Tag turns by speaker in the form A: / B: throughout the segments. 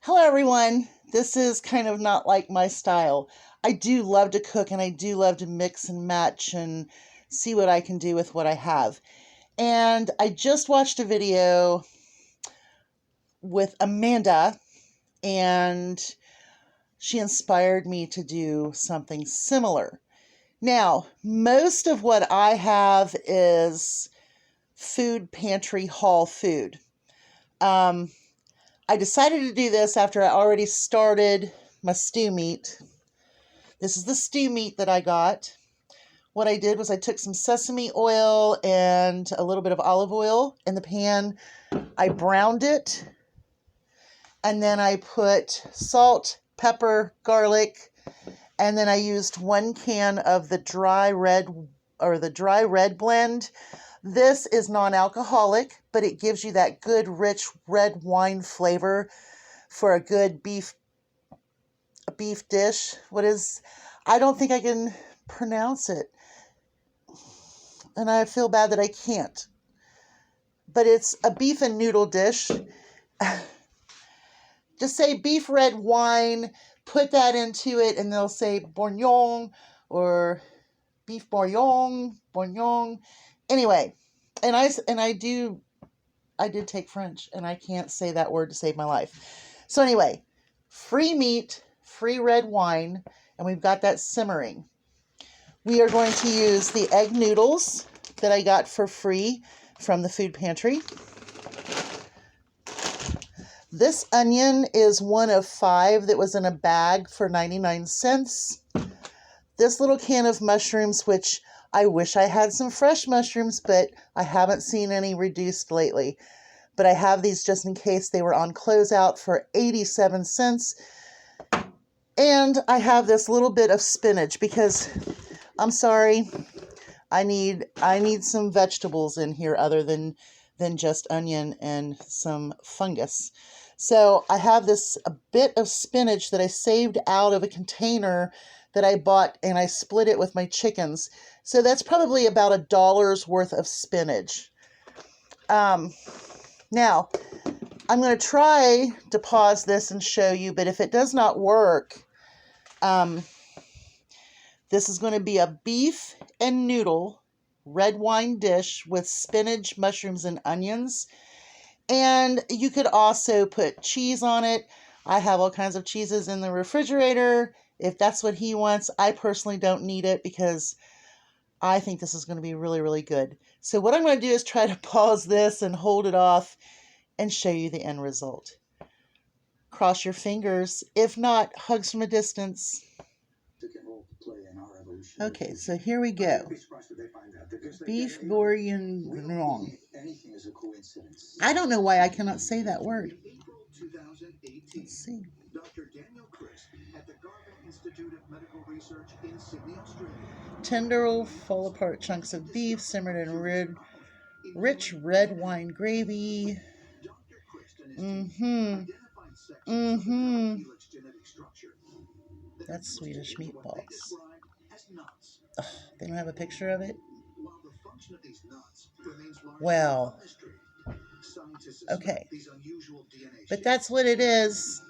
A: Hello everyone. This is kind of not like my style. I do love to cook and I do love to mix and match and see what I can do with what I have. And I just watched a video with Amanda and she inspired me to do something similar. Now, most of what I have is food pantry haul food. I decided to do this after I already started my stew meat. This is the stew meat that I got. What I did was I took some sesame oil and a little bit of olive oil in the pan. I browned it, and then I put salt, pepper, garlic, and then I used 1 can of the dry red blend. This is non-alcoholic, but it gives you that good rich red wine flavor for a good beef dish. I don't think I can pronounce it, and I feel bad that I can't. But it's a beef and noodle dish. Just say beef red wine, put that into it, and they'll say bourguignon or beef bourguignon. Anyway, and I did take French, and I can't say that word to save my life. So anyway, free meat, free red wine, and we've got that simmering. We are going to use the egg noodles that I got for free from the food pantry. This onion is one of 5 that was in a bag for 99 cents. This little can of mushrooms, which I wish I had some fresh mushrooms, but I haven't seen any reduced lately. But I have these just in case. They were on closeout for 87 cents. And I have this little bit of spinach because, I'm sorry, I need some vegetables in here other than just onion and some fungus. So I have a bit of spinach that I saved out of a container that I bought, and I split it with my chickens. So that's probably about $1 worth of spinach. Now, I'm going to try to pause this and show you, but if it does not work, this is going to be a beef and noodle red wine dish with spinach, mushrooms, and onions. And you could also put cheese on it. I have all kinds of cheeses in the refrigerator if that's what he wants. I personally don't need it because I think this is going to be really, really good. So what I'm going to do is try to pause this and hold it off and show you the end result. Cross your fingers. If not, hugs from a distance. Okay, so here we go. Beef Bourguignon. I don't know why I cannot say that word. Let's see. Tender, fall apart chunks of beef simmered in rich red wine gravy. That's Swedish meatballs. Ugh, they don't have a picture of it? Well, okay. But that's what it is.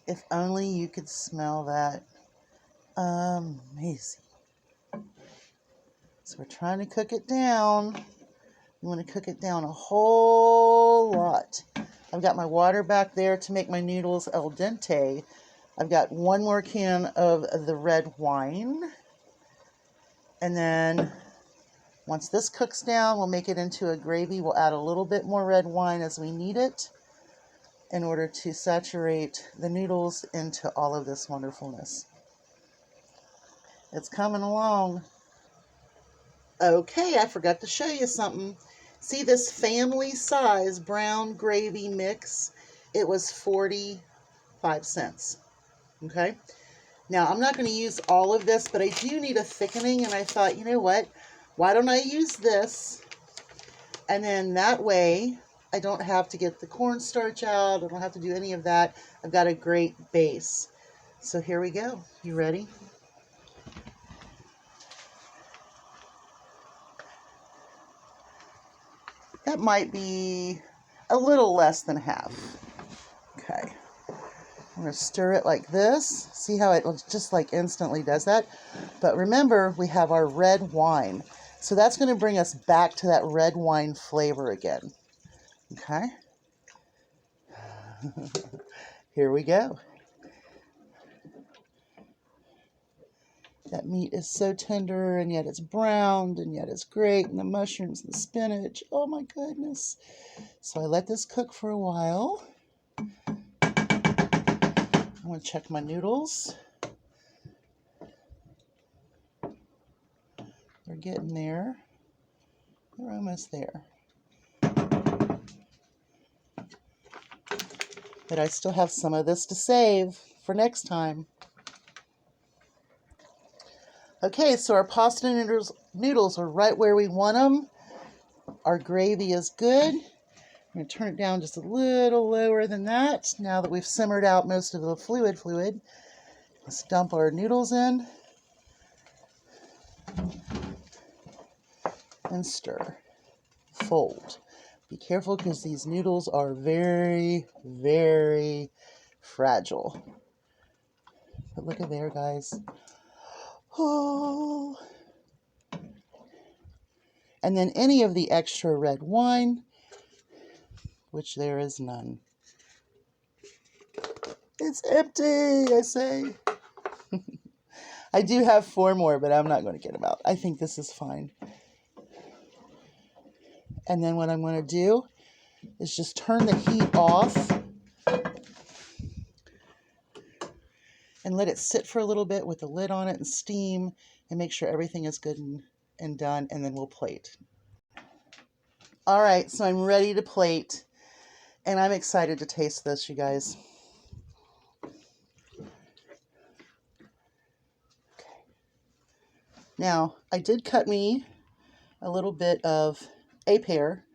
A: If only you could smell that. Amazing. So we're trying to cook it down. You want to cook it down a whole lot. I've got my water back there to make my noodles al dente. I've got 1 more can of the red wine. And then once this cooks down, we'll make it into a gravy. We'll add a little bit more red wine as we need it in order to saturate the noodles into all of this wonderfulness. It's coming along. Okay, I forgot to show you something. See this family size brown gravy mix? It was 45 cents. Okay? Now, I'm not going to use all of this, but I do need a thickening, and I thought, you know what? Why don't I use this? And then that way, I don't have to get the cornstarch out. I don't have to do any of that. I've got a great base. So here we go. You ready? That might be a little less than half. Okay. I'm going to stir it like this. See how it just like instantly does that? But remember, we have our red wine. So that's going to bring us back to that red wine flavor again. Okay. Here we go. That meat is so tender, and yet it's browned, and yet it's great. And the mushrooms and the spinach. Oh my goodness. So I let this cook for a while. I'm going to check my noodles. They're getting there. They're almost there. But I still have some of this to save for next time. Okay, so our pasta noodles are right where we want them. Our gravy is good. I'm going to turn it down just a little lower than that. Now that we've simmered out most of the fluid, let's dump our noodles in and stir. Fold. Be careful because these noodles are very, very fragile. But look at there, guys. Oh. And then any of the extra red wine, which there is none. It's empty, I say. I do have 4 more, but I'm not going to get them out. I think this is fine. And then what I'm going to do is just turn the heat off and let it sit for a little bit with the lid on it and steam and make sure everything is good and done, and then we'll plate. All right, so I'm ready to plate, and I'm excited to taste this, you guys. Okay. Now, I did cut me a little bit of a pear,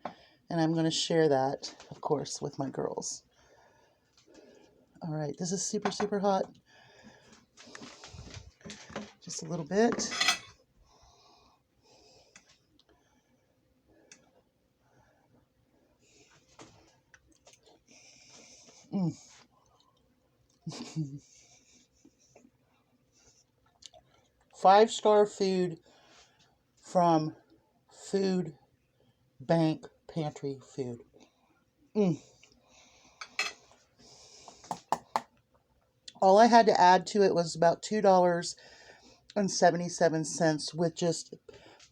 A: and I'm going to share that, of course, with my girls. All right, this is super, super hot. Just a little bit. Mm. 5-star food from Foodbank pantry food. All I had to add to it was about $2.77 with just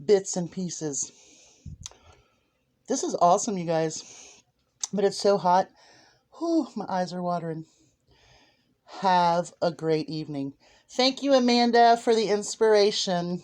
A: bits and pieces. This is awesome, you guys. But it's so hot. Whew, my eyes are watering. Have a great evening. Thank you, Amanda, for the inspiration.